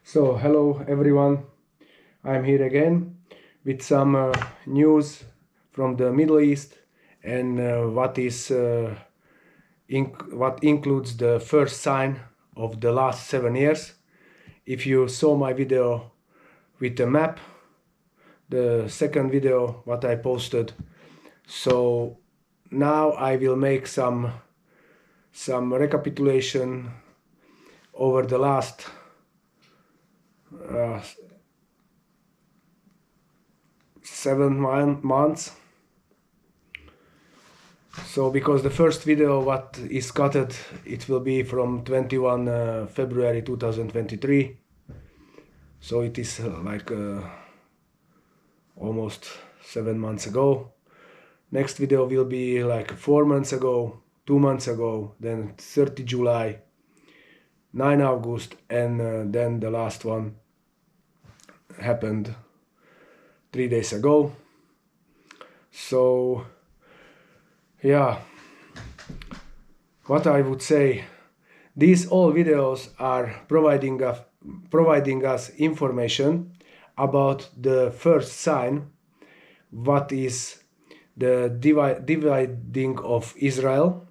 So, hello everyone, I'm here again with some news from the Middle East and what includes the first sign of the last 7 years. If you saw my video with the map, the second video what I posted, so now I will make some recapitulation over the last uh, 7 months. So because the first video what is cutted, it will be from 21 February 2023. So it is almost 7 months ago. Next video will be like 4 months ago, 2 months ago, then 30 July, 9 August, and then the last one happened 3 days ago. So yeah, what I would say, these all videos are providing us information about the first sign, what is the dividing of Israel.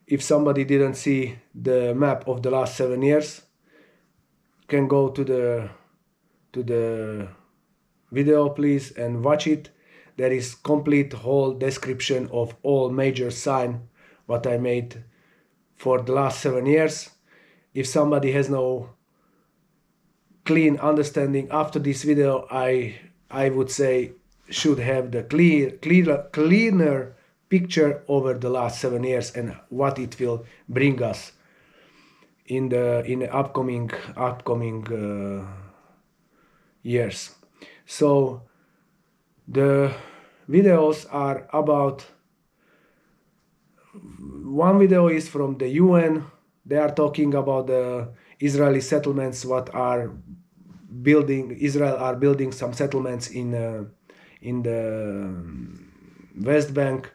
If somebody didn't see the map of the last 7 years, can go to the video please and watch it. There is complete whole description of all major sign what I made for the last 7 years. If somebody has no clean understanding after this video, I would say should have the cleaner picture over the last 7 years and what it will bring us in the upcoming years. So the videos are about, one video is from the UN. They are talking about the Israeli settlements what are building. Israel are building some settlements in the West Bank,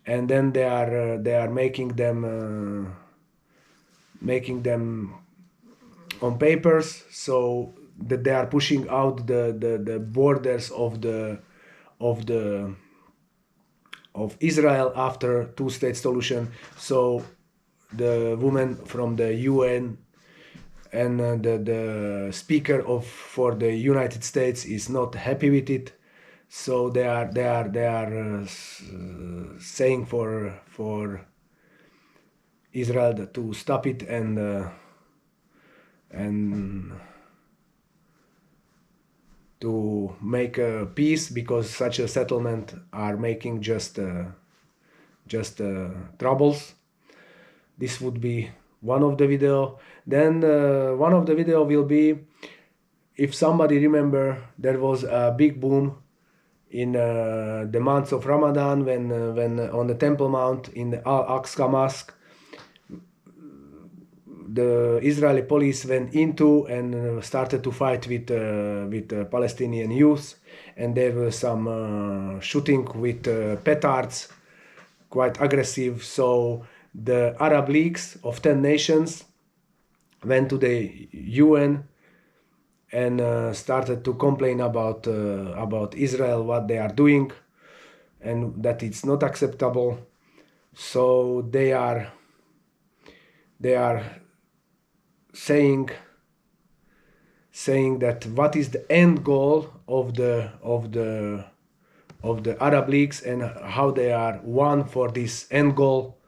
and then they are making them on papers, so that they are pushing out the borders of Israel after two-state solution. So the woman from the UN and the speaker for the United States is not happy with it. So they are saying for Israel to stop it and to make a peace, because such a settlement are making just troubles. This would be one of the video. Then one of the video will be, if somebody remember, there was a big boom in the months of Ramadan when on the Temple Mount in the Al-Aqsa Mosque, the Israeli police went into and started to fight with Palestinian youth, and there was some shooting with petards, quite aggressive. So the Arab leagues of 10 nations went to the UN and started to complain about Israel, what they are doing, and that it's not acceptable. So they are saying that what is the end goal of the Arab leagues and how they are one for this end goal.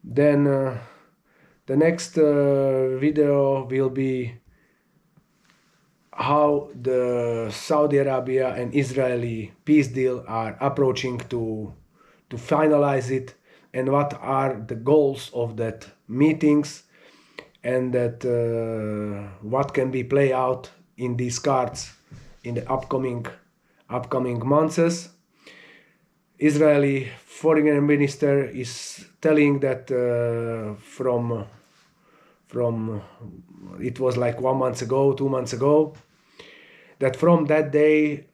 Then the next video will be how the Saudi Arabia and Israeli peace deal are approaching to finalize it, and what are the goals of that meetings, and that what can be play out in these cards in the upcoming months. Israeli foreign minister is telling that from it was like 1 month ago, 2 months ago, that from that day,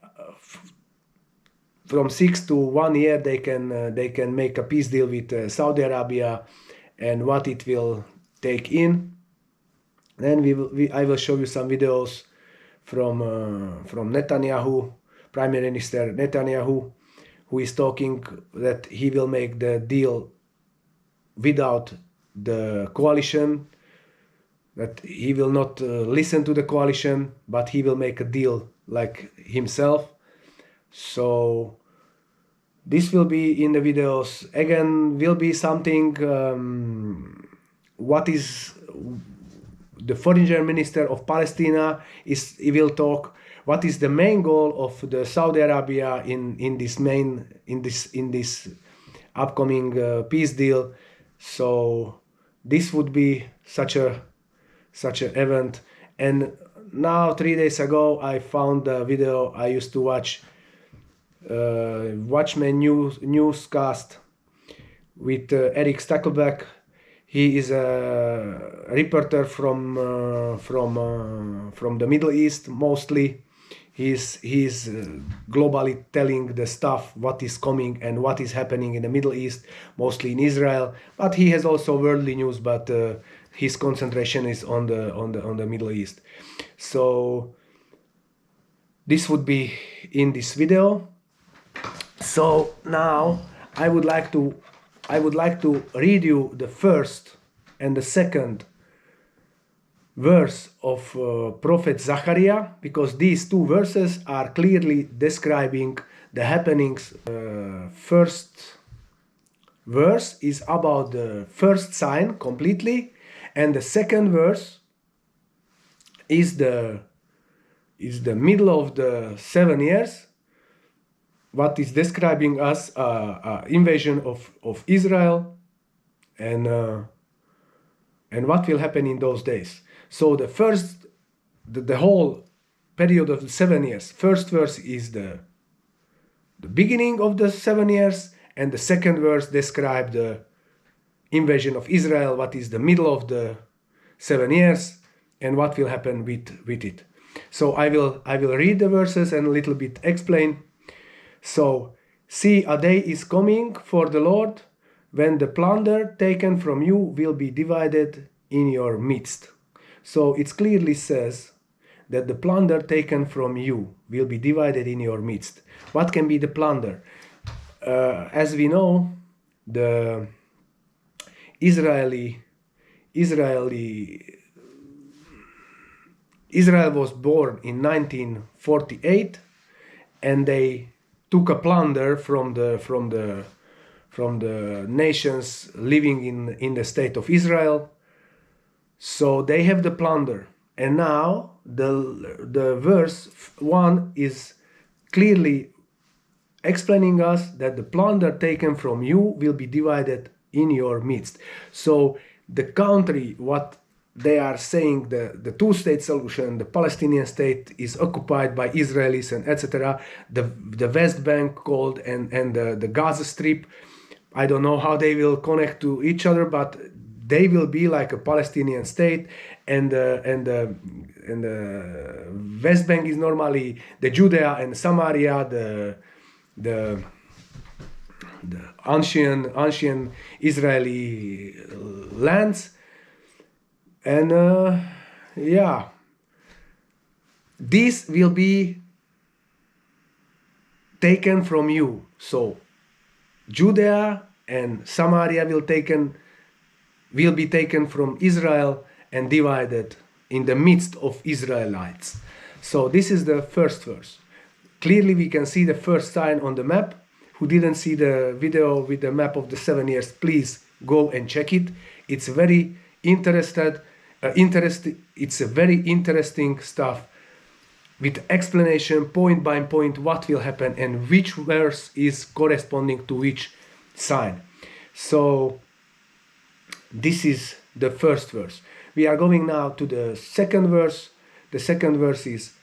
from 6 to 1 year, they can make a peace deal with Saudi Arabia, and what it will take in. Then I will show you some videos from Netanyahu, Prime Minister Netanyahu, who is talking that he will make the deal without the coalition, that he will not listen to the coalition, but he will make a deal like himself. So this will be in the videos. Again, will be something what is the foreign minister of Palestine is. He will talk what is the main goal of the Saudi Arabia in this upcoming peace deal. So this would be such an event. And now 3 days ago I found a video I used to watch, Watchmen newscast with Eric Stakelbeck. He is a reporter from the Middle East mostly. He's globally telling the stuff what is coming and what is happening in the Middle East, mostly in Israel. But he has also worldly news. But his concentration is on the Middle East. So this would be in this video. So now I would like to read you the first and the second verse of Prophet Zachariah, because these two verses are clearly describing the happenings. First verse is about the first sign completely, and the second verse is the middle of the 7 years, what is describing us invasion of Israel and what will happen in those days. So the whole period of the 7 years, first verse is the beginning of the 7 years, and the second verse describes the invasion of Israel, what is the middle of the 7 years, and what will happen with it. So I will read the verses and a little bit explain. So, see, a day is coming for the Lord when the plunder taken from you will be divided in your midst. So it clearly says that the plunder taken from you will be divided in your midst. What can be the plunder? As we know, the Israel was born in 1948, and they took a plunder from the nations living in the state of Israel. So they have the plunder, and now the verse 1 is clearly explaining us that the plunder taken from you will be divided in your midst. So the country, what they are saying, the two-state solution, the Palestinian state is occupied by Israelis and etc. The West Bank called and the Gaza Strip, I don't know how they will connect to each other, but they will be like a Palestinian state, and the West Bank is normally the Judea and Samaria, the ancient Israeli lands. And yeah, this will be taken from you. So Judea and Samaria will be taken from Israel and divided in the midst of Israelites. So this is the first verse. Clearly we can see the first sign on the map. Who didn't see the video with the map of the 7 years, please go and check it. It's very it's a very interesting stuff with explanation point by point what will happen and which verse is corresponding to which sign. So this is the first verse. We are going now to the second verse. The second verse is,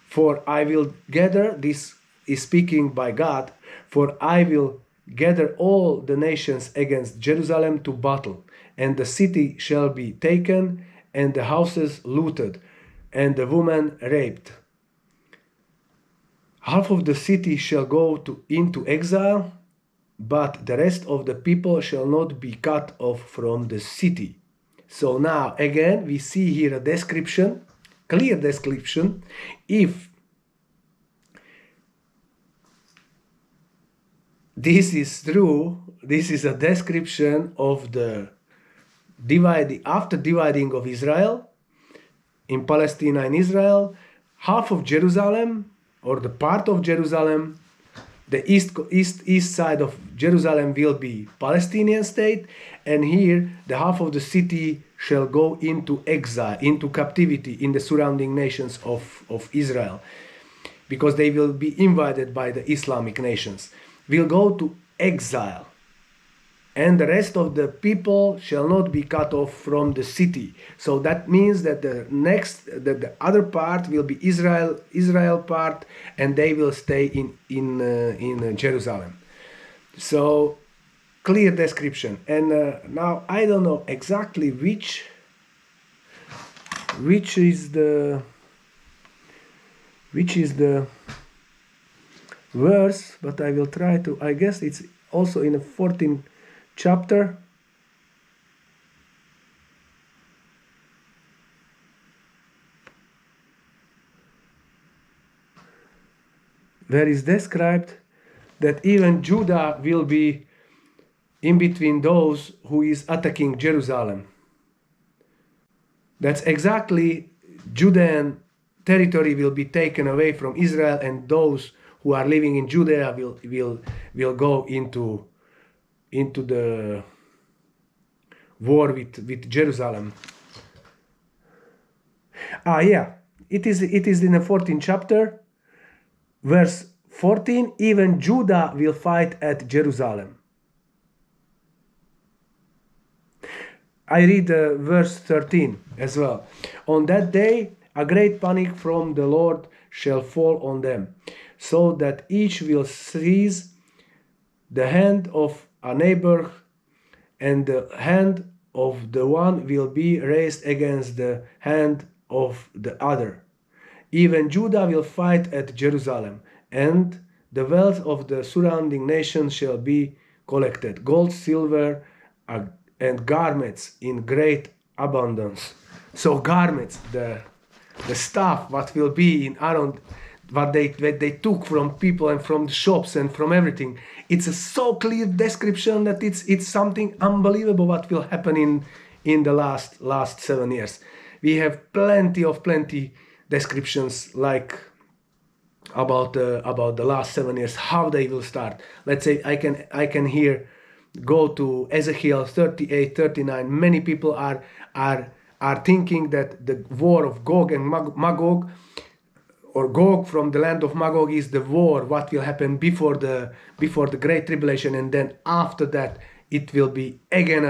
for I will gather, this is speaking by God, for I will gather all the nations against Jerusalem to battle, and the city shall be taken, and the houses looted, and the woman raped. Half of the city shall go into exile, but the rest of the people shall not be cut off from the city. So now again we see here a description, clear description. If this is true, this is a description of the after dividing of Israel in Palestine and Israel, half of Jerusalem, or the part of Jerusalem, the east side of Jerusalem will be Palestinian state, and here the half of the city shall go into exile, into captivity in the surrounding nations of Israel, because they will be invaded by the Islamic nations, will go to exile. And the rest of the people shall not be cut off from the city. So that means that the other part will be Israel part, and they will stay in Jerusalem. So clear description. And now I don't know exactly which is the verse, but I will try to. I guess it's also in the 14th chapter. Where is described that even Judah will be in between those who is attacking Jerusalem. That's exactly Judean territory will be taken away from Israel, and those who are living in Judea will go into the war with Jerusalem. Yeah, it is in the 14th chapter, verse 14. Even Judah will fight at Jerusalem. I read verse 13 as well. On that day, a great panic from the Lord shall fall on them, so that each will seize the hand of a neighbor, and the hand of the one will be raised against the hand of the other. Even Judah will fight at Jerusalem, and the wealth of the surrounding nations shall be collected, gold, silver, and garments in great abundance. So garments, the stuff what will be in Aaron, what they took from people and from the shops and from everything. It's a so clear description that it's something unbelievable what will happen in the last 7 years. We have plenty descriptions like about the last 7 years, how they will start. Let's say I can here go to Ezekiel 38, 39. Many people are thinking that the war of Gog and Magog, or Gog from the land of Magog, is the war what will happen before the Great Tribulation, and then after that it will be again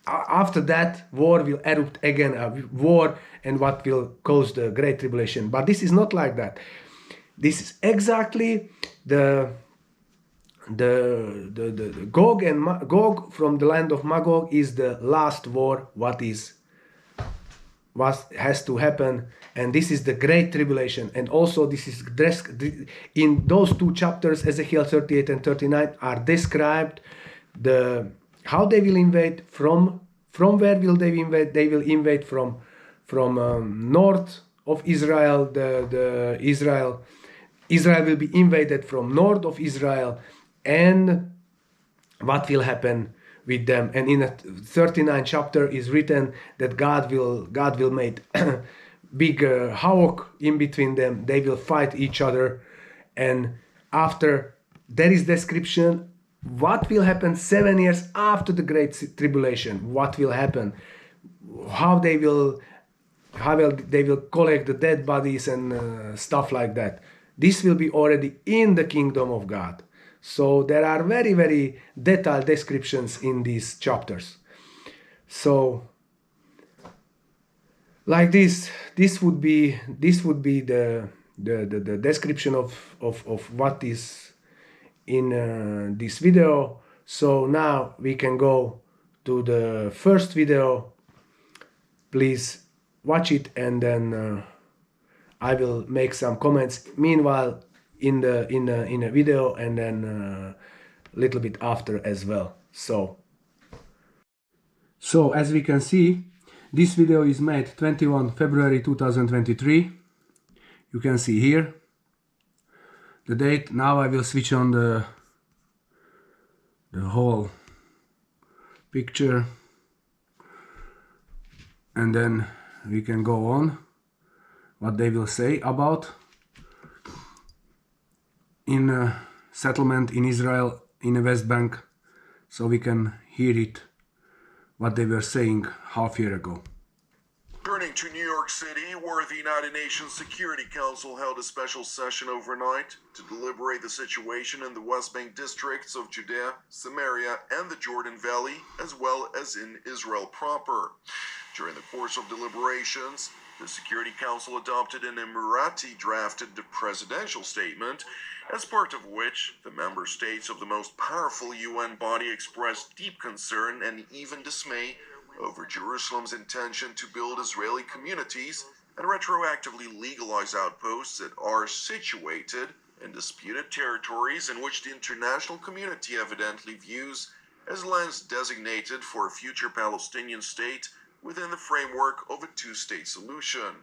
after that war will erupt again a war, and what will cause the Great Tribulation. But this is not like that. This is exactly the Gog and Gog from the land of Magog is the last war what has to happen, and this is the Great Tribulation. And also this is in those two chapters, Ezekiel 38 and 39, are described how they will invade, from where will they invade. They will invade from north of Israel. Israel will be invaded from north of Israel, and what will happen with them. And in the 39th chapter is written that God will make big havoc in between them. They will fight each other, and after there is description what will happen 7 years after the Great Tribulation. What will happen? How they will collect the dead bodies and stuff like that. This will be already in the kingdom of God. So there are very detailed descriptions in these chapters. So like this would be the description of what is in this video. So now we can go to the first video. Please watch it, and then I will make some comments meanwhile in a video, and then a little bit after as well. So So as we can see, this video is made 21 February 2023. You can see here the date. Now I will switch on the whole picture, and then we can go on what they will say about in a settlement in Israel in the West Bank, so we can hear it what they were saying half year ago. Turning to New York City, where the United Nations Security Council held a special session overnight to deliberate the situation in the West Bank districts of Judea, Samaria, and the Jordan Valley, as well as in Israel proper. During the course of deliberations, the Security Council adopted an Emirati-drafted presidential statement, as part of which the member states of the most powerful UN body expressed deep concern and even dismay over Jerusalem's intention to build Israeli communities and retroactively legalize outposts that are situated in disputed territories in which the international community evidently views as lands designated for a future Palestinian state within the framework of a two-state solution.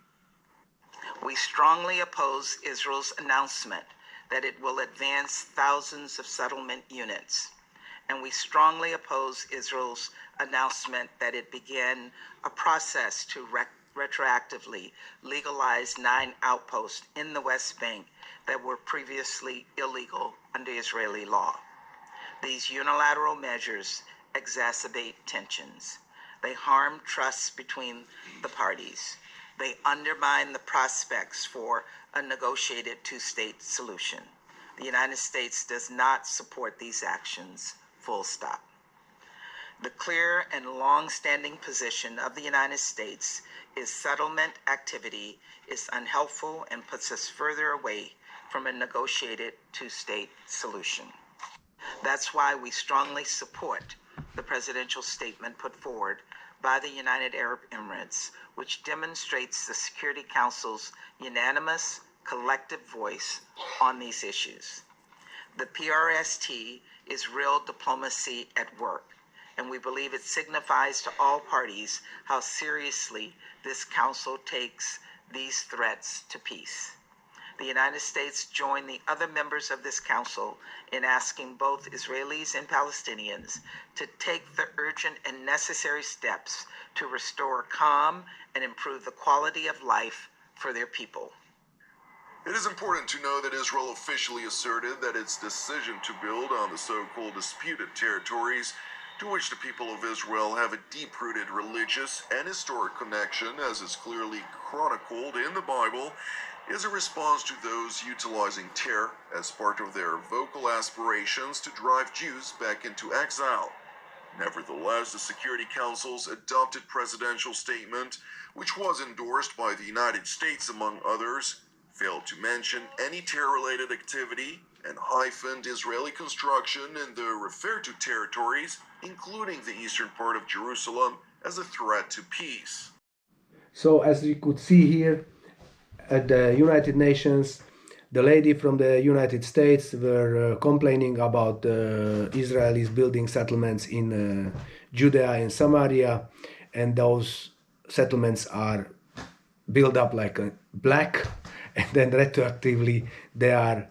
We strongly oppose Israel's announcement that it will advance thousands of settlement units, and we strongly oppose Israel's announcement that it began a process to retroactively legalize 9 outposts in the West Bank that were previously illegal under Israeli law. These unilateral measures exacerbate tensions. They harm trust between the parties. They undermine the prospects for a negotiated two-state solution. The United States does not support these actions, full stop. The clear and long-standing position of the United States is settlement activity is unhelpful and puts us further away from a negotiated two-state solution. That's why we strongly support the presidential statement put forward by the United Arab Emirates, which demonstrates the Security Council's unanimous, collective voice on these issues. The PRST is real diplomacy at work, and we believe it signifies to all parties how seriously this council takes these threats to peace. The United States joined the other members of this council in asking both Israelis and Palestinians to take the urgent and necessary steps to restore calm and improve the quality of life for their people. It is important to know that Israel officially asserted that its decision to build on the so-called disputed territories to which the people of Israel have a deep-rooted religious and historic connection, as is clearly chronicled in the Bible, is a response to those utilizing terror as part of their vocal aspirations to drive Jews back into exile. Nevertheless, the Security Council's adopted presidential statement, which was endorsed by the United States among others, failed to mention any terror-related activity and hyphened Israeli construction in the referred-to territories, including the eastern part of Jerusalem, as a threat to peace. So as you could see here at the United Nations, the lady from the United States were complaining about Israelis building settlements in Judea and Samaria, and those settlements are built up like a black, and then retroactively they are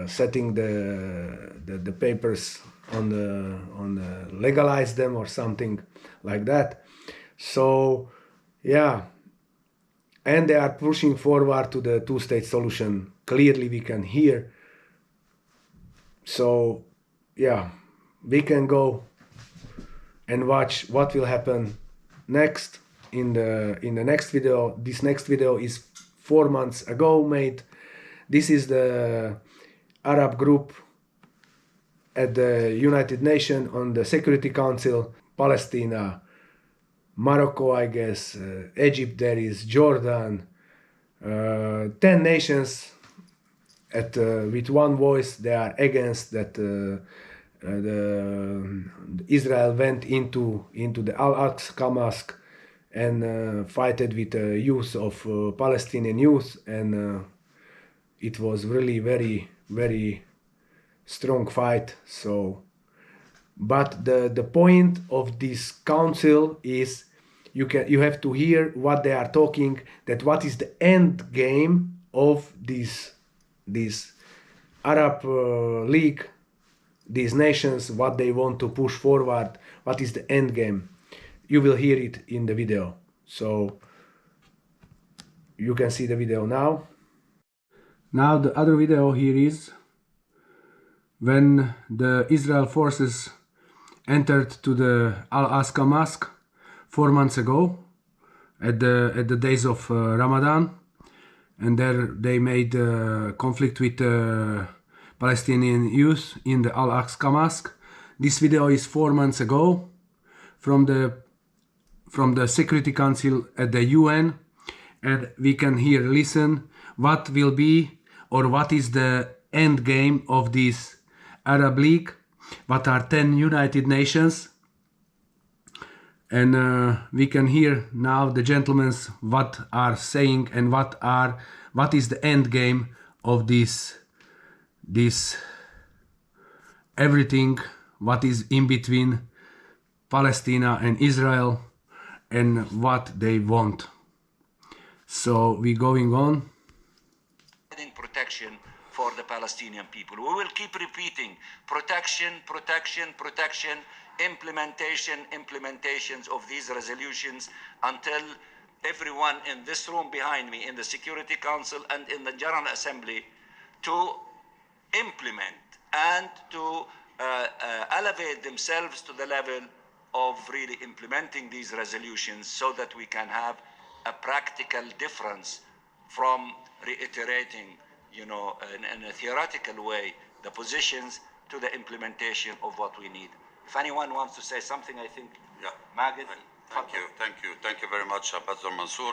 setting the papers on the legalize them or something like that. So yeah, and they are pushing forward to the two-state solution. Clearly we can hear. So yeah, we can go and watch what will happen next in the next video. This next video is 4 months ago made. This is the Arab group at the United Nations on the Security Council. Palestine, Morocco, I guess, Egypt, there is Jordan, 10 nations with one voice. They are against that Israel went into the Al-Aqsa Mosque and fighted with the youth of Palestinian youth, and it was really very, very strong fight. So But the point of this council is you have to hear what they are talking, that what is the end game of this Arab League, these nations, what they want to push forward, what is the end game. You will hear it in the video. So you can see the video now. Now the other video here is when the Israel forces entered to the Al-Aqsa Mosque 4 months ago at the days of Ramadan, and there they made conflict with Palestinian youth in the Al-Aqsa Mosque. This video is 4 months ago from the Security Council at the UN, and we can here listen what will be or what is the end game of this Arab League, what are 10 United Nations, and we can hear now the gentlemen what are saying and what is the end game of this everything what is in between Palestine and Israel and what they want. So we're going on. Protection for the Palestinian people. We will keep repeating protection, protection, protection, implementations of these resolutions until everyone in this room behind me, in the Security Council and in the General Assembly, to implement and to elevate themselves to the level of really implementing these resolutions so that we can have a practical difference from reiterating, in a theoretical way, the positions to the implementation of what we need. If anyone wants to say something, I think, yeah. Magid. Thank you very much, Ambassador Mansour.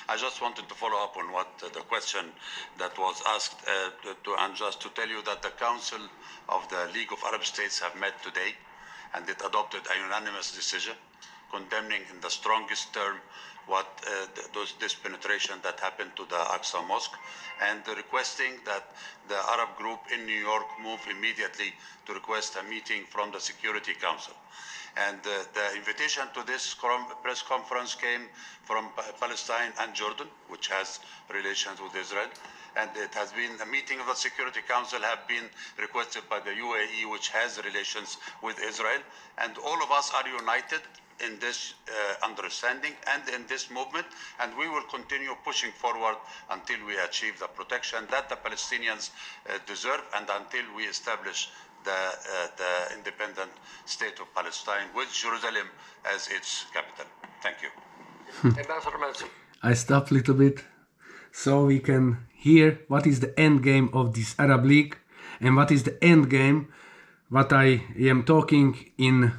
I just wanted to follow up on what the question that was asked, and just to tell you that the Council of the League of Arab States have met today, and it adopted a unanimous decision condemning in the strongest term this penetration that happened to the Aqsa Mosque, and requesting that the Arab group in New York move immediately to request a meeting from the Security Council. And the invitation to this press conference came from Palestine and Jordan, which has relations with Israel. And it has been a meeting of the Security Council have been requested by the UAE, which has relations with Israel. And all of us are united in this understanding and in this movement, and we will continue pushing forward until we achieve the protection that the Palestinians deserve, and until we establish the independent state of Palestine with Jerusalem as its capital. Thank you. Ambassador Mansour. I stopped a little bit so we can hear what is the end game of this Arab League and what is the end game, what I am talking in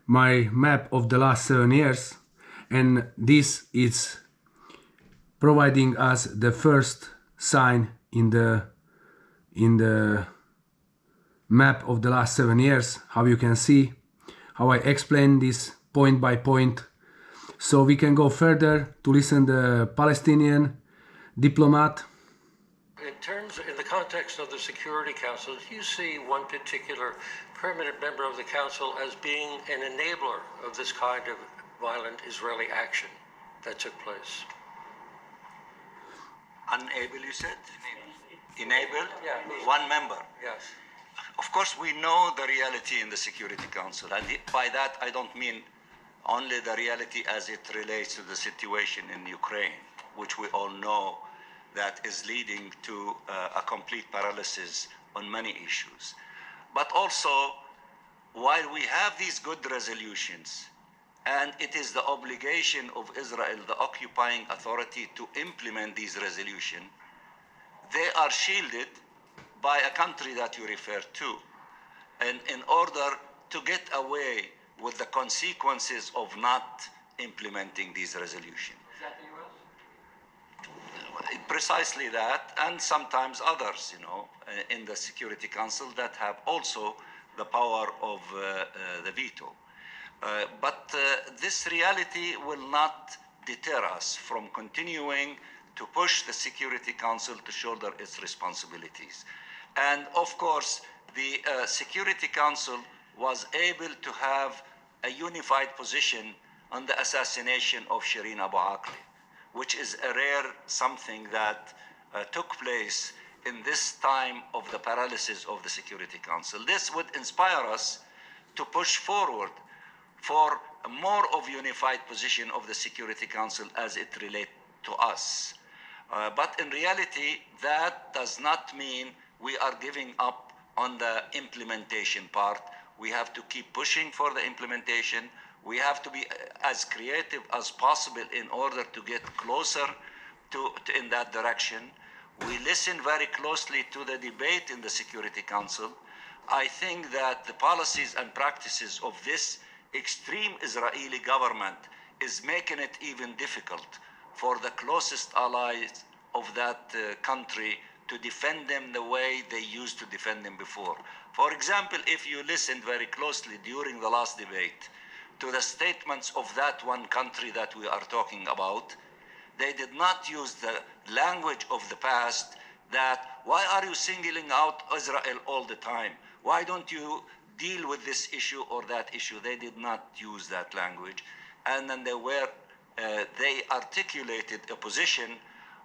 my map of the last 7 years, and this is providing us the first sign in the map of the last 7 years, how you can see how I explain this point by point. So we can go further to listen the Palestinian diplomat. In the context of the Security Council, do you see one particular permanent member of the Council as being an enabler of this kind of violent Israeli action that took place? Unable, you said? Enable? Yeah. One member? Yes. Of course, we know the reality in the Security Council, and by that I don't mean only the reality as it relates to the situation in Ukraine, which we all know that is leading to a complete paralysis on many issues. But also, while we have these good resolutions, and it is the obligation of Israel, the occupying authority, to implement these resolutions, they are shielded by a country that you refer to. And in order to get away with the consequences of not implementing these resolutions. Is that the U.S.? Precisely that, and sometimes others, in the Security Council that have also the power of the veto. But this reality will not deter us from continuing to push the Security Council to shoulder its responsibilities. And of course, the Security Council was able to have a unified position on the assassination of Shireen Abu Akleh, which is a rare something that took place in this time of the paralysis of the Security Council. This would inspire us to push forward for a more of unified position of the Security Council as it relates to us. But in reality, that does not mean we are giving up on the implementation part. We have to keep pushing for the implementation. We have to be as creative as possible in order to get closer to in that direction. We listen very closely to the debate in the Security Council. I think that the policies and practices of this extreme Israeli government is making it even difficult for the closest allies of that country to defend them the way they used to defend them before. For example, if you listened very closely during the last debate to the statements of that one country that we are talking about, they did not use the language of the past that, why are you singling out Israel all the time? Why don't you deal with this issue or that issue? They did not use that language. And then they articulated a position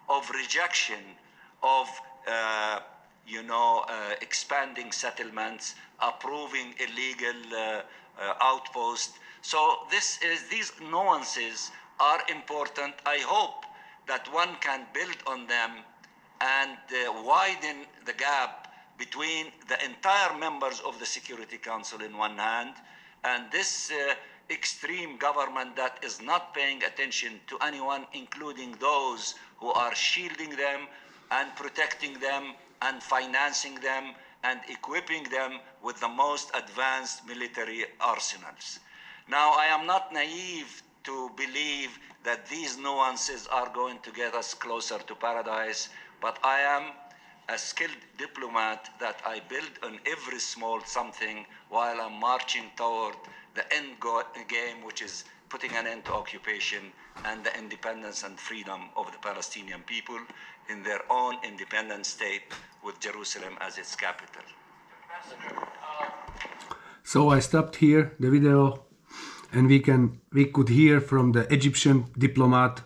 of rejection of expanding settlements, approving illegal outposts. So these nuances are important. I hope that one can build on them and widen the gap between the entire members of the Security Council in one hand and this extreme government that is not paying attention to anyone, including those who are shielding them and protecting them and financing them and equipping them with the most advanced military arsenals. Now, I am not naive to believe that these nuances are going to get us closer to paradise, but I am a skilled diplomat that I build on every small something while I'm marching toward the end game, which is putting an end to occupation and the independence and freedom of the Palestinian people in their own independent state with Jerusalem as its capital. So I stopped here the video, and we could hear from the Egyptian diplomat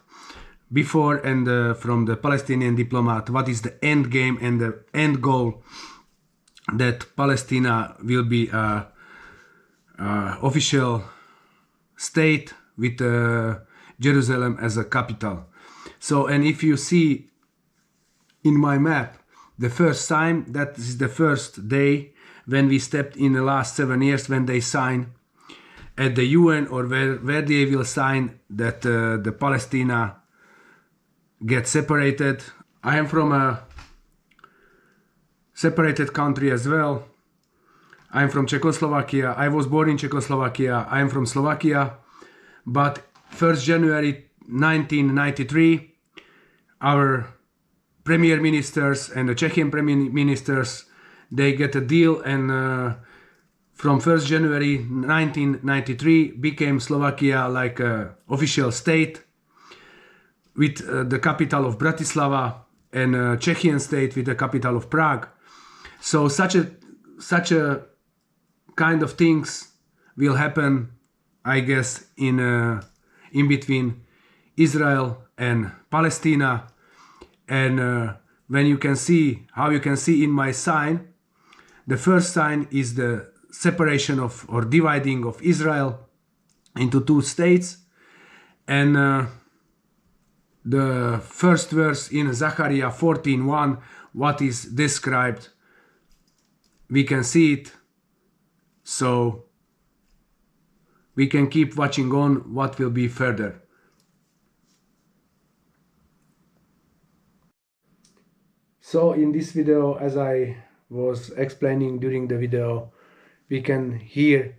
before and from the Palestinian diplomat what is the end game and the end goal, that Palestine will be a official state with Jerusalem as a capital. So, and if you see in my map the first time, that is the first day when we stepped in the last 7 years, when they sign at the UN, or where they will sign that the Palestine get separated. I am from a separated country as well. I am from Czechoslovakia. I was born in Czechoslovakia. I am from Slovakia. But 1st January 1993, our premier ministers and the Czechian premier ministers, they get a deal, and from 1st January 1993 became Slovakia like an official state with the capital of Bratislava, and a Czechian state with the capital of Prague. So such a kind of things will happen, I guess, in between Israel and Palestine. And when you can see, how you can see in my sign, the first sign is the separation of, or dividing of Israel into 2 states, and the first verse in Zechariah 14:1, what is described, we can see it. So we can keep watching on what will be further. So in this video, as I was explaining during the video, we can hear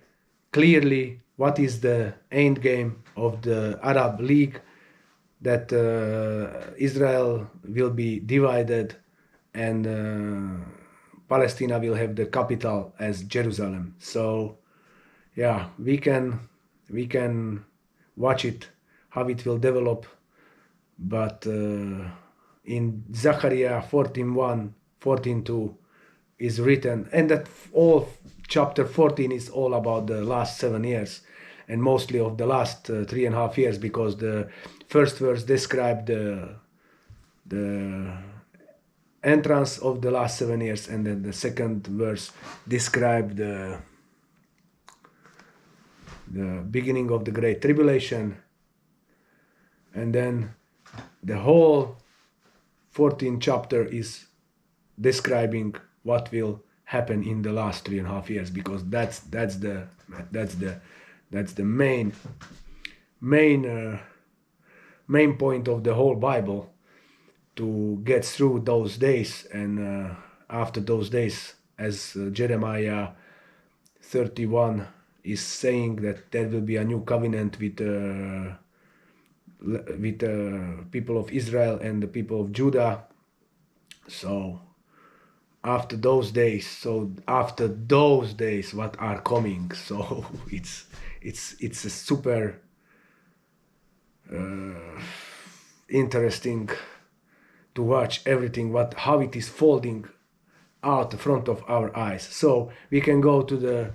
clearly what is the end game of the Arab League, that Israel will be divided and Palestine will have the capital as Jerusalem. So yeah, we can watch it, how it will develop. But in Zechariah 14:1, 14:2, is written, and that all chapter 14 is all about the last 7 years, and mostly of the last 3.5 years, because the first verse described the entrance of the last 7 years, and then the second verse described the beginning of the Great Tribulation, and then the whole 14th chapter is describing what will happen in the last 3.5 years, because that's the main point of the whole Bible, to get through those days. And after those days, as Jeremiah 31 is saying, that there will be a new covenant with people of Israel and the people of Judah. So after those days, what are coming? So it's a super interesting to watch everything, how it is folding out in front of our eyes. So we can go to the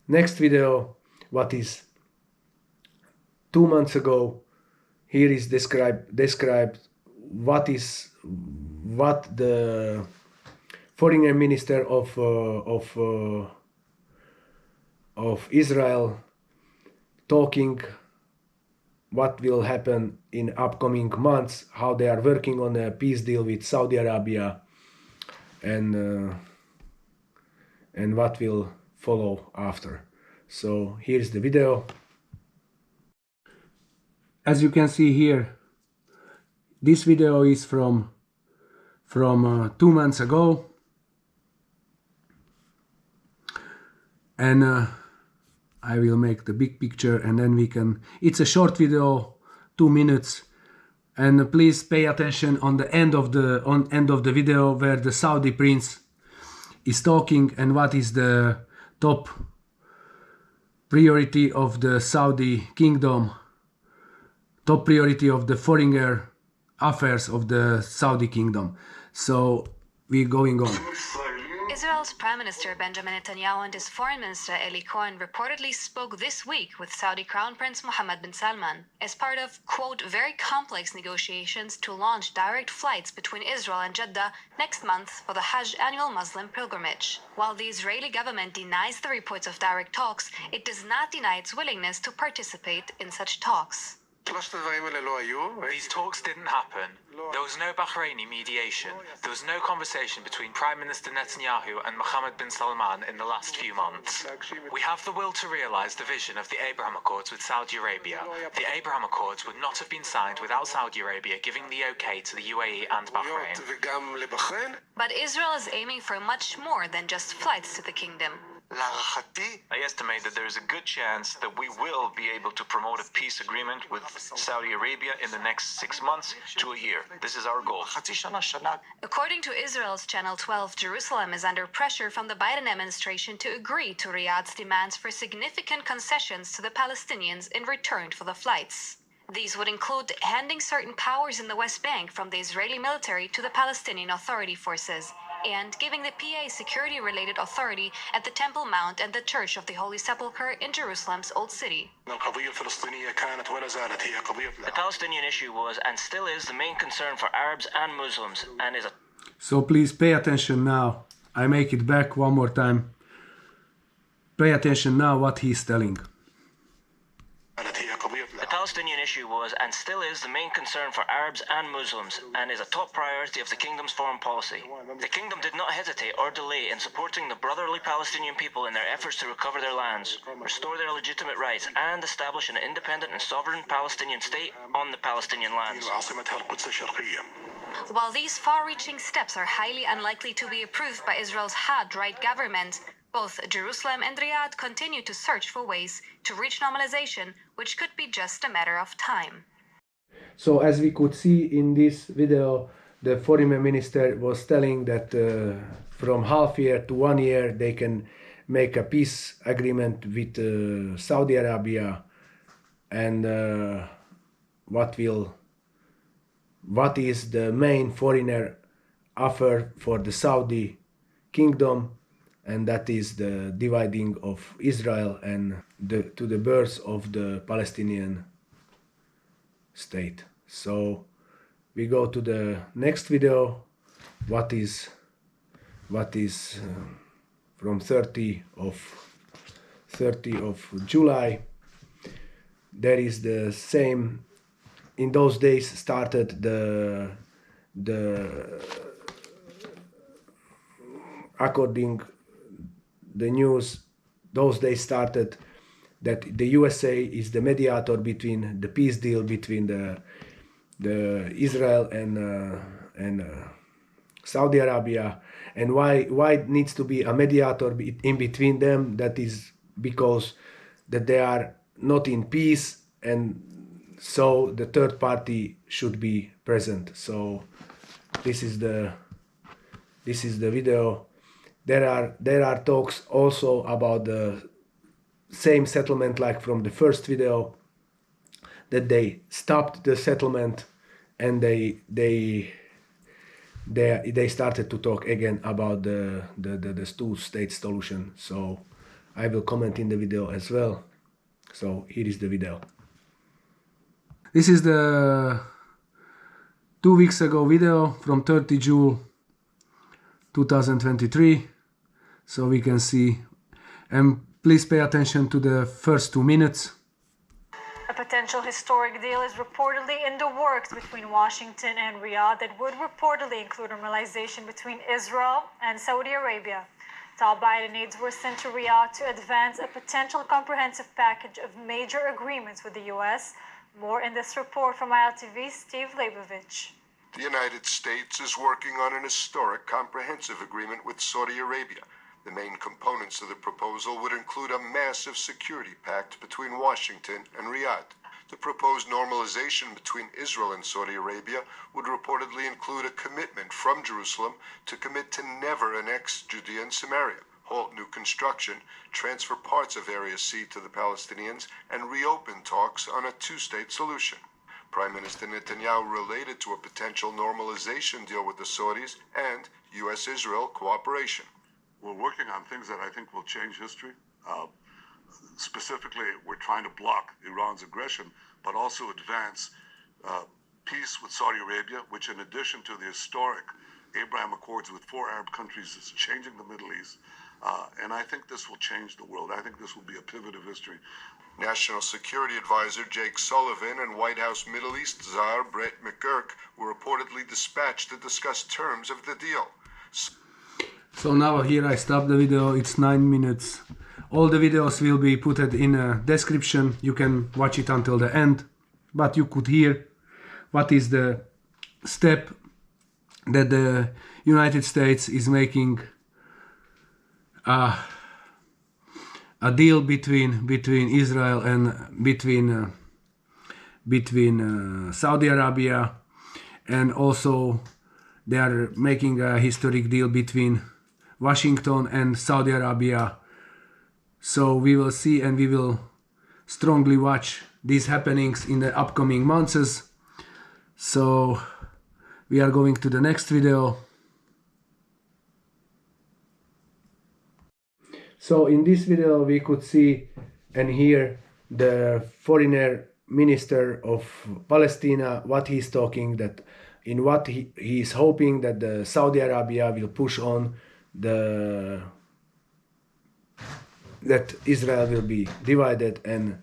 next video, what is 2 months ago. Here is described what the foreign minister of Israel talking, what will happen in upcoming months, how they are working on a peace deal with Saudi Arabia, and what will follow after. So here's the video. As you can see here, this video is from 2 months ago, and I will make the big picture, and then we can, it's a short video, 2 minutes, and please pay attention on the end of the video, where the Saudi prince is talking, and what is the top priority of the Saudi kingdom, top priority of the foreign affairs of the Saudi kingdom. So we're going on. Israel's Prime Minister Benjamin Netanyahu and his Foreign Minister Eli Cohen reportedly spoke this week with Saudi Crown Prince Mohammed bin Salman as part of, quote, very complex negotiations to launch direct flights between Israel and Jeddah next month for the Hajj annual Muslim pilgrimage. While the Israeli government denies the reports of direct talks, it does not deny its willingness to participate in such talks. These talks didn't happen. There was no Bahraini mediation. There was no conversation between Prime Minister Netanyahu and Mohammed bin Salman in the last few months. We have the will to realize the vision of the Abraham Accords with Saudi Arabia. The Abraham Accords would not have been signed without Saudi Arabia giving the okay to the UAE and Bahrain. But Israel is aiming for much more than just flights to the kingdom. I estimate that there is a good chance that we will be able to promote a peace agreement with Saudi Arabia in the next 6 months to a year. This is our goal. According to Israel's Channel 12, Jerusalem is under pressure from the Biden administration to agree to Riyadh's demands for significant concessions to the Palestinians in return for the flights. These would include handing certain powers in the West Bank from the Israeli military to the Palestinian Authority forces, and giving the PA security-related authority at the Temple Mount and the Church of the Holy Sepulchre in Jerusalem's Old City. The Palestinian issue was and still is the main concern for Arabs and Muslims, and is a... So please pay attention now. I make it back one more time. Pay attention now what he's telling. The Palestinian issue was and still is the main concern for Arabs and Muslims, and is a top priority of the kingdom's foreign policy. The kingdom did not hesitate or delay in supporting the brotherly Palestinian people in their efforts to recover their lands, restore their legitimate rights, and establish an independent and sovereign Palestinian state on the Palestinian lands. While these far-reaching steps are highly unlikely to be approved by Israel's Hajj-right government, both Jerusalem and Riyadh continue to search for ways to reach normalization, which could be just a matter of time. So as we could see in this video, the foreign minister was telling that from half year to 1 year they can make a peace agreement with Saudi Arabia, and what is the main foreigner offer for the Saudi kingdom, and that is the dividing of Israel and to the birth of the Palestinian state. So we go to the next video, what is from 30 of July. There is the same. In those days started the according the news, those days started that the USA is the mediator between the peace deal between the Israel and Saudi Arabia. And why it needs to be a mediator in between them? That is because that they are not in peace, and so the third party should be present. So this is the video. There are talks also about the same settlement like from the first video, that they stopped the settlement and they started to talk again about the two-state solution. So I will comment in the video as well. So here is the video. This is the 2 weeks ago video from 30 June 2023. So we can see, and please pay attention to the first 2 minutes. A potential historic deal is reportedly in the works between Washington and Riyadh that would reportedly include normalization between Israel and Saudi Arabia. Top Biden aides were sent to Riyadh to advance a potential comprehensive package of major agreements with the U.S. More in this report from ILTV's Steve Leibovich. The United States is working on an historic comprehensive agreement with Saudi Arabia. The main components of the proposal would include a massive security pact between Washington and Riyadh. The proposed normalization between Israel and Saudi Arabia would reportedly include a commitment from Jerusalem to commit to never annex Judea and Samaria, halt new construction, transfer parts of Area C to the Palestinians, and reopen talks on a two-state solution. Prime Minister Netanyahu related to a potential normalization deal with the Saudis and U.S.-Israel cooperation. We're working on things that I think will change history. Specifically, we're trying to block Iran's aggression, but also advance peace with Saudi Arabia, which in addition to the historic Abraham Accords with 4 Arab countries is changing the Middle East. And I think this will change the world. I think this will be a pivot of history. National Security Advisor Jake Sullivan and White House Middle East czar Brett McGurk were reportedly dispatched to discuss terms of the deal. So now here I stop the video, it's 9 minutes. All the videos will be put in a description, you can watch it until the end. But you could hear what is the step that the United States is making a deal between Israel and between Saudi Arabia, and also they are making a historic deal between Washington and Saudi Arabia. So we will see, and we will strongly watch these happenings in the upcoming months. So we are going to the next video. So in this video we could see and hear the foreign minister of Palestine, what he's talking, that in what he is hoping that the Saudi Arabia will push on that Israel will be divided and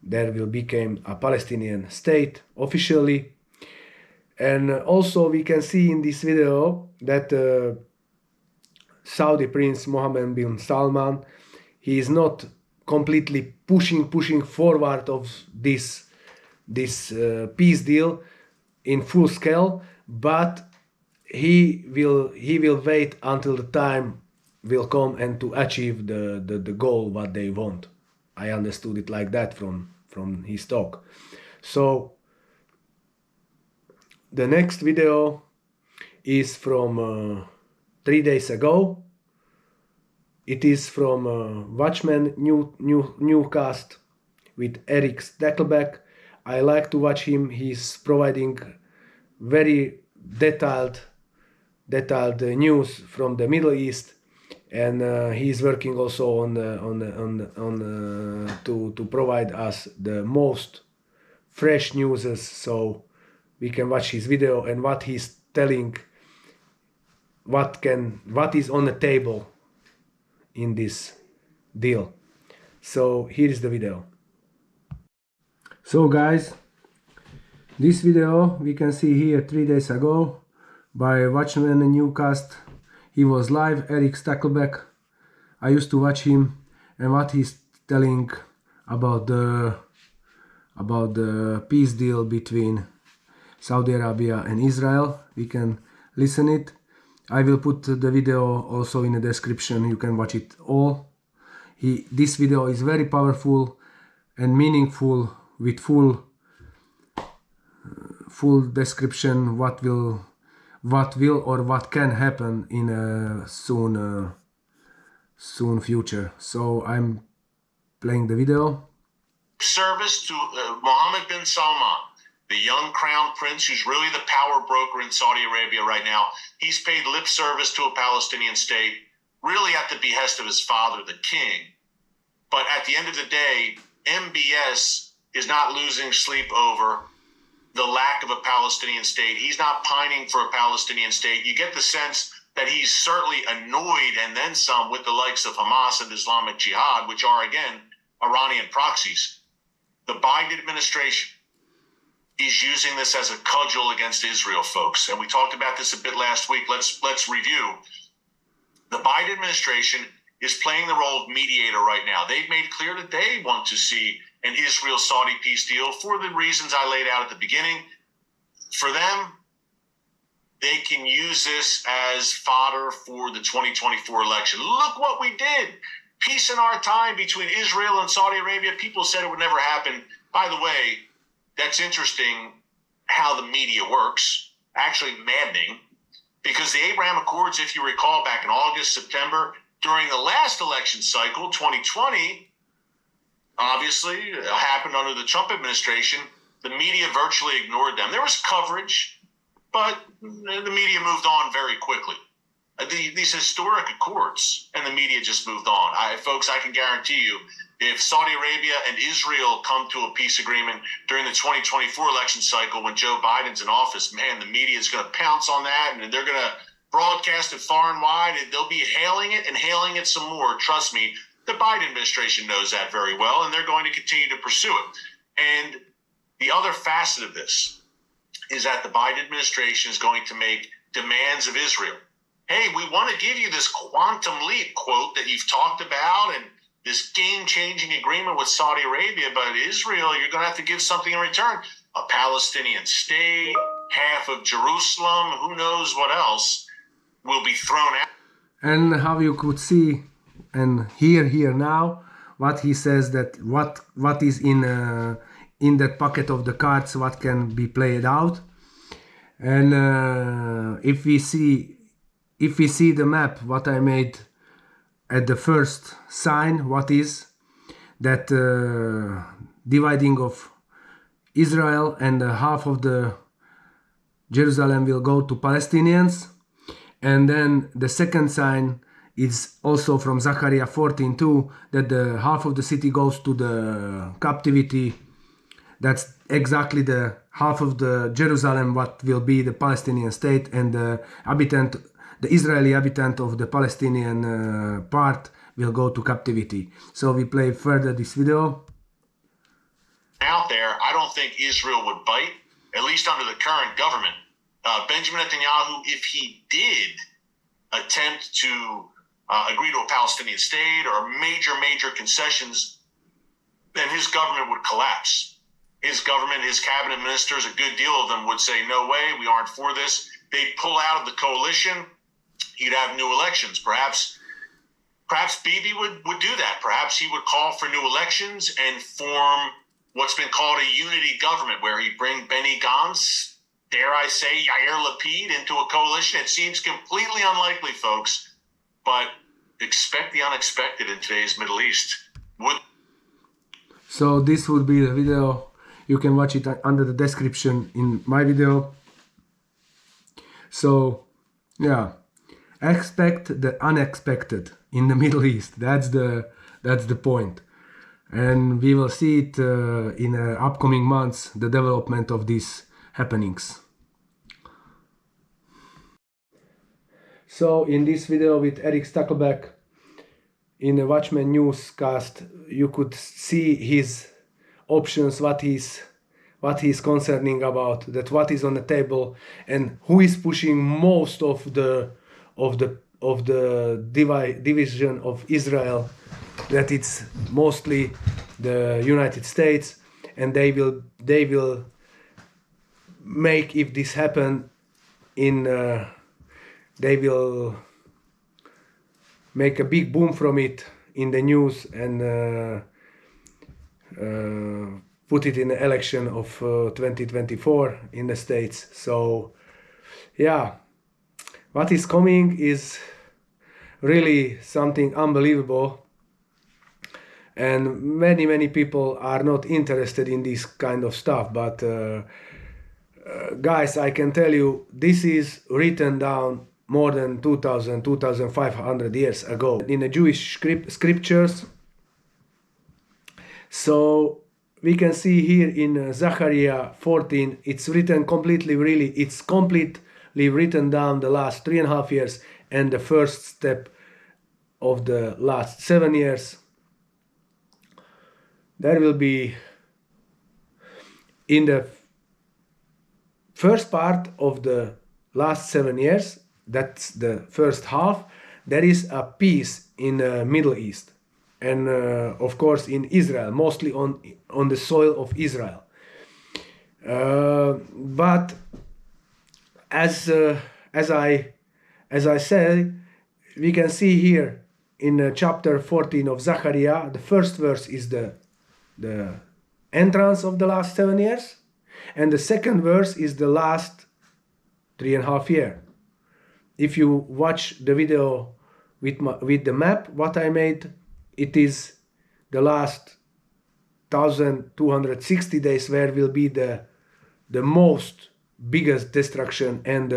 there will become a Palestinian state officially. And also we can see in this video that Saudi Prince Mohammed bin Salman, he is not completely pushing forward of this peace deal in full scale, but he will wait until the time will come and to achieve the goal what they want. I understood it like that from his talk. So the next video is from 3 days ago. It is from Watchman Newscast with Eric Stackelbeck. I like to watch him. He's providing very detailed news from the Middle East. and he is working also on to provide us the most fresh news, so we can watch his video and what he's telling, what is on the table in this deal. So here is the video. So guys, this video we can see here 3 days ago by Watchman and Newcast. He was live, Eric Stackleback. I used to watch him, and what he's telling about the peace deal between Saudi Arabia and Israel. We can listen it. I will put the video also in the description. You can watch it all. This video is very powerful and meaningful, with full description what will or what can happen in a soon future. So I'm playing the video. Service to Mohammed bin Salman, the young crown prince who's really the power broker in Saudi Arabia right now. He's paid lip service to a Palestinian state, really at the behest of his father, the king. But at the end of the day, MBS is not losing sleep over the lack of a Palestinian state. He's not pining for a Palestinian state. You get the sense that he's certainly annoyed, and then some, with the likes of Hamas and Islamic Jihad, which are, again, Iranian proxies. The Biden administration is using this as a cudgel against Israel, folks. And we talked about this a bit last week. Let's review. The Biden administration is playing the role of mediator right now. They've made clear that they want to see an Israel-Saudi peace deal for the reasons I laid out at the beginning. For them, they can use this as fodder for the 2024 election. Look what we did. Peace in our time between Israel and Saudi Arabia. People said it would never happen. By the way, that's interesting how the media works. Actually maddening. Because the Abraham Accords, if you recall, back in August, September, during the last election cycle, 2020, obviously happened under the Trump administration. The media virtually ignored them. There was coverage, but the media moved on very quickly. These historic accords, and the media just moved on. Folks, I can guarantee you, if Saudi Arabia and Israel come to a peace agreement during the 2024 election cycle when Joe Biden's in office, man, the media is going to pounce on that, and they're going to broadcast it far and wide, and they'll be hailing it and hailing it some more. Trust me, the Biden administration knows that very well, and they're going to continue to pursue it. And the other facet of this is that the Biden administration is going to make demands of Israel. Hey, we want to give you this quantum leap, quote, that you've talked about, and this game-changing agreement with Saudi Arabia, but Israel, you're going to have to give something in return. A Palestinian state, half of Jerusalem, who knows what else will be thrown out. And how you could see and hear here now what he says, that what is in that pocket of the cards, what can be played out. And if we see the map, what I made at the first sign, what is that dividing of Israel, and half of the Jerusalem will go to Palestinians. And then the second sign is also from Zechariah 14:2, that the half of the city goes to the captivity. That's exactly the half of the Jerusalem what will be the Palestinian state, and the Israeli habitant of the Palestinian part will go to captivity. So we play further this video. Out there, I don't think Israel would bite, at least under the current government. Benjamin Netanyahu, if he did attempt to agree to a Palestinian state or major concessions, then his government would collapse. His government, his cabinet ministers, a good deal of them would say, no way, we aren't for this. They'd pull out of the coalition. You'd have new elections. Perhaps Bibi would do that. Perhaps he would call for new elections and form what's been called a unity government, where he'd bring Benny Gantz, dare I say, Yair Lapid, into a coalition. It seems completely unlikely, folks, but expect the unexpected in today's Middle East. So this would be the video. You can watch it under the description in my video. So, yeah, expect the unexpected. in the Middle East. That's the point. And we will see it in upcoming months, the development of these happenings. So in this video with Eric Stackelbeck in the Watchman newscast, you could see his options, what he's concerning about, that what is on the table, and who is pushing most of the division of Israel, that it's mostly the United States, and they will make, if this happen, they will make a big boom from it in the news and put it in the election of 2024 in the States. So yeah, what is coming is really something unbelievable, and many people are not interested in this kind of stuff, but guys, I can tell you, this is written down more than 2500 years ago in the Jewish scriptures. So we can see here in Zechariah 14, it's written completely, really, it's completely written down the last 3.5 years and the first step of the last 7 years. There will be, in the first part of the last 7 years, that's the first half, there is a peace in the Middle East, and of course in Israel, mostly on the soil of Israel. But as I said, we can see here in chapter 14 of Zechariah, the first verse is the entrance of the last 7 years, and the second verse is the last 3.5 years. If you watch the video with the map, what I made, it is the last 1260 days where will be the most biggest destruction, and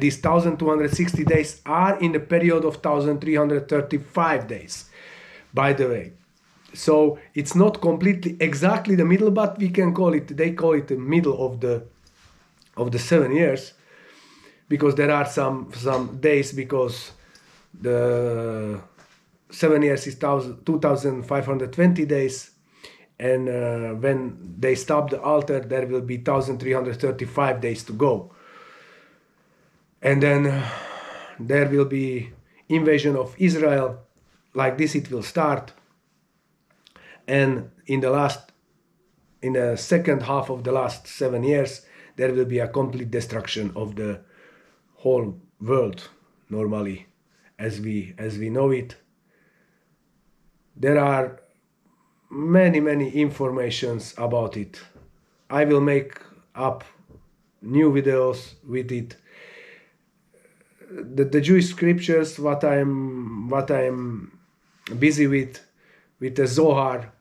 these 1260 days are in the period of 1335 days, by the way. So it's not completely exactly the middle, but we can call it, they call it the middle of the 7 years, because there are some days, because the 7 years is 2520 days, and when they stop the altar, there will be 1335 days to go, and then there will be invasion of Israel. Like this it will start, and in the second half of the last 7 years, there will be a complete destruction of the whole world, normally, as we know it. There are many informations about it. I will make up new videos with it. The Jewish scriptures, what I'm busy with the Zohar,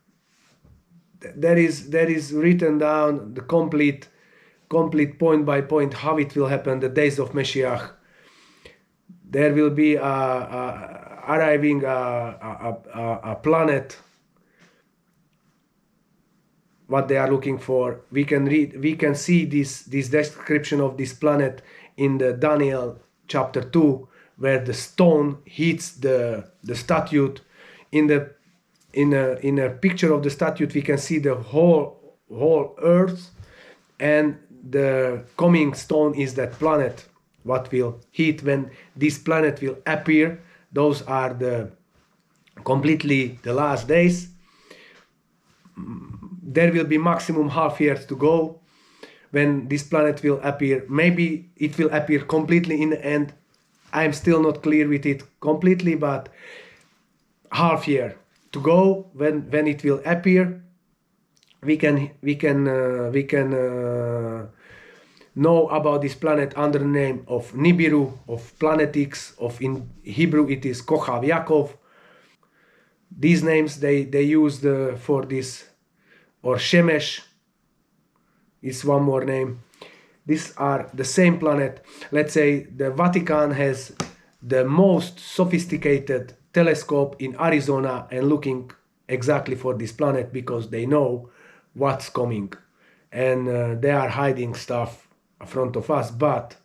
there is written down the complete point by point how it will happen, the days of Mashiach. There will be arriving a planet, what they are looking for. We can see this description of this planet in the Daniel chapter 2, where the stone hits the statue. In a picture of the statue, we can see the whole earth, and the coming stone is that planet what will hit when this planet will appear. Those are completely the last days. There will be maximum half years to go when this planet will appear. Maybe it will appear completely in the end. I'm still not clear with it completely, but half year to go when it will appear. We can know about this planet under the name of Nibiru, of Planetix, of in Hebrew it is Kochav Yaakov. These names they used for this, or Shemesh is one more name. These are the same planet. Let's say the Vatican has the most sophisticated telescope in Arizona and looking exactly for this planet because they know what's coming, and they are hiding stuff in front of us. But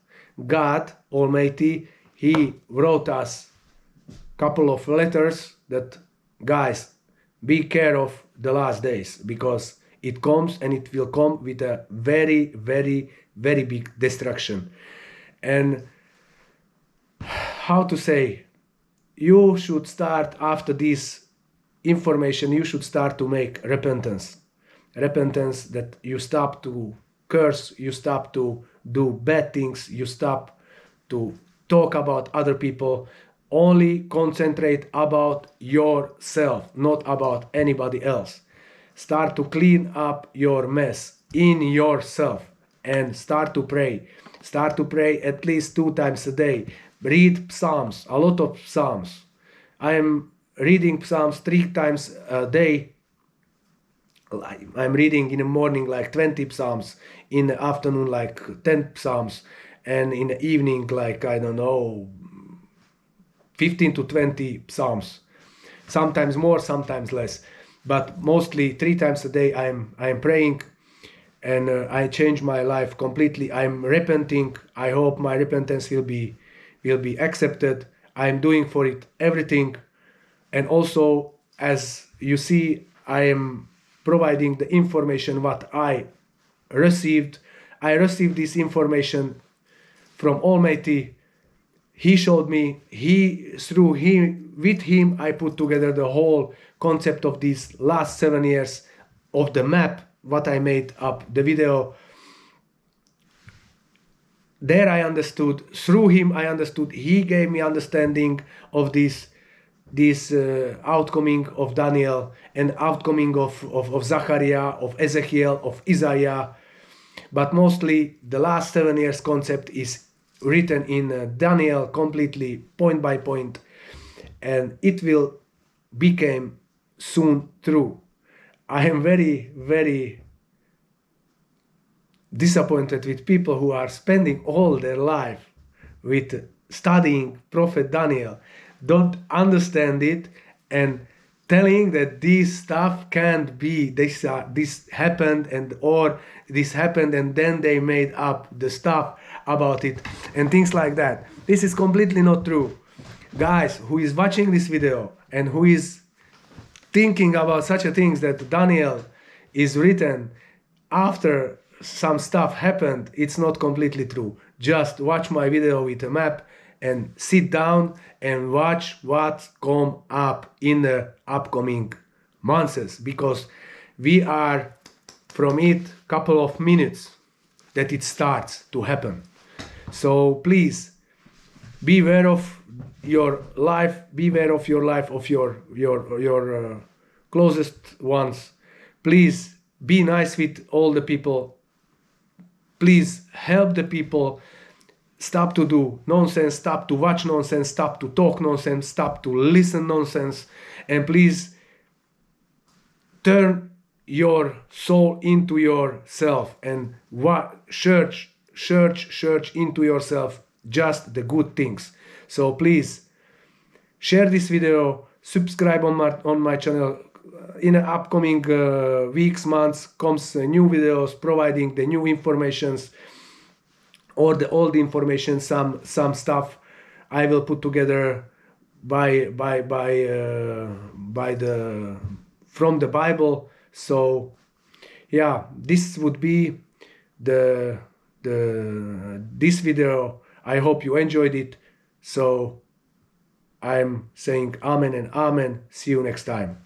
God Almighty, He wrote us a couple of letters that, guys, be care of the last days, because it comes, and it will come with a very, very, very big destruction. And how to say, you should start, after this information, you should start to make repentance that you stop to curse, you stop to do bad things, you stop to talk about other people. Only concentrate about yourself, not about anybody else. Start to clean up your mess in yourself and start to pray. Start to pray at least 2 times a day. Read Psalms, a lot of Psalms. I am reading Psalms 3 times a day. I'm reading in the morning like 20 Psalms, in the afternoon like 10 Psalms, and in the evening like, I don't know, 15 to 20 Psalms. Sometimes more, sometimes less. But mostly 3 times a day I'm praying, and I change my life completely. I'm repenting. I hope my repentance will be accepted. I'm doing for it everything. And also, as you see, I am providing the information what I received. I received this information from Almighty. He showed me, with him I put together the whole concept of these last 7 years of the map, what I made up, the video. There I understood, through him I understood, he gave me understanding of this outcoming of Daniel and outcoming of Zachariah, of Ezekiel, of Isaiah. But mostly the last 7 years concept is written in Daniel completely, point by point, and it will become soon true. I am very, very disappointed with people who are spending all their life with studying Prophet Daniel, don't understand it, and telling that this stuff can't be, this happened, or this happened and then they made up the stuff about it and things like that. This is completely not true. Guys, who is watching this video and who is thinking about such a things that Daniel is written after some stuff happened, it's not completely true. Just watch my video with a map and sit down and watch what's come up in the upcoming months, because we are from it couple of minutes that it starts to happen. So please be aware of your life, be aware of your life, of your closest ones. Please be nice with all the people. Please help the people. Stop to do nonsense, stop to watch nonsense, stop to talk nonsense, stop to listen nonsense, and please turn your soul into yourself and search into yourself just the good things. So please share this video, subscribe on my channel. In the upcoming weeks, months comes new videos providing the new informations, or the old information, some stuff I will put together from the Bible. So yeah, this would be this video. I hope you enjoyed it. So I'm saying amen and amen. See you next time.